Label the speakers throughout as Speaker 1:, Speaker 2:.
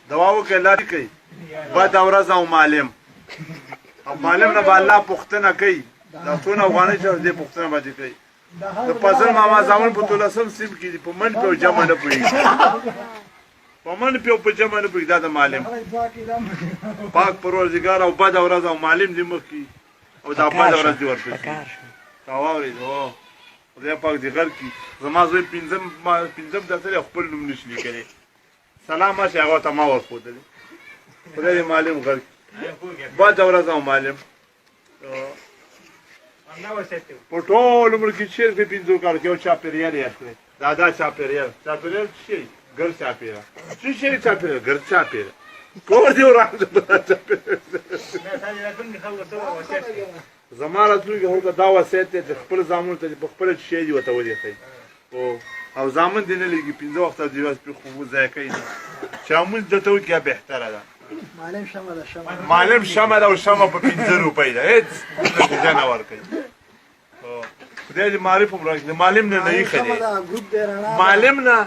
Speaker 1: دوا وکړه لارې کوي بده ورځ او معلم او معلم نه به الله پوښتنه کوي دا څونه افغانۍ چې دې پوښتنه باندې کوي د فضل ماما زامن په 12 سیم کې دي په من په جمع نه پوهېږي په من په جمع نه پوهېږي دا د معلم پاک پروردګار او بده ورځ او معلم دې مخکې او دا بده ورځ دې ورپسې تا واورېد هو خدای پاک دې غر کړي زما زوی پنځم درس لري خپل نوم نشي لیکلی سلام هسې هغه ته ما ورښودلی خدای دې معلم غر کړي بده ورځ او معلم په ټول عمر کې چېرې په 5 کال کې یو چاپېریال یاد کړی دا چاپېریال څه شي ګر چاپېریال څه شي چاپېریال ګر چاپېریال کور دې ورانده زما راتلونکي هغه دا وصیت دی چې خپل زامنو ته په خپله شی دي ورته ولیکئ او زامن دې نه لږي 5 وخته د ورځې پرې خوب ضایع کوي چې لمونځ درته وکړي بهتره ده معلم شمه ده او شمه په 5 روپۍ ده هېڅ نتیجه نه ورکوي خدای دې معرف هم راکړي د معلم نه نه ایښه دی معلم نه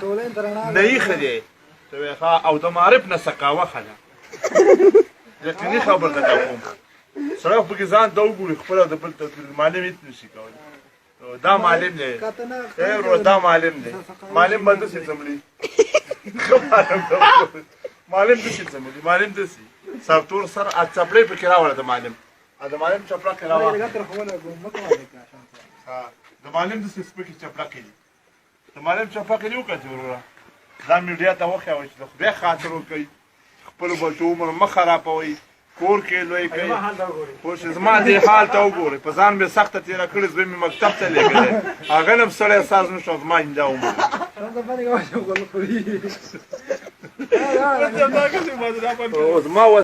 Speaker 1: نه ایښه دی او د معرف نه سقاوه ښه ده یقیني خبر درته کوم سړی پکې ځان ته وګوري خپله د بل توپیر معلم هېڅ نشي کولی دا معلم دی دا معلم دی معلم به داسې ځملي معلم داسې ځملي معلم داسې سرتور سر چپړۍ پکې راوړه د معلم د معلم چپړه کې راوړه د معلم داسې سپکې چپړه کې دي د معلم چپړه کې دي وکړه وروره دا میډیا ته وښیوئ چې د خدای خاطر وکړئ خپلو بچو عمر مه خرابوئ کور کې لوی کوي خو چې زما دې حال ته وګورئ په ځان مې سخته تېره کړې زوی مې مکتب ته لېږلی هغه نه هم سړی احساس نه شو زما همدا عمر زما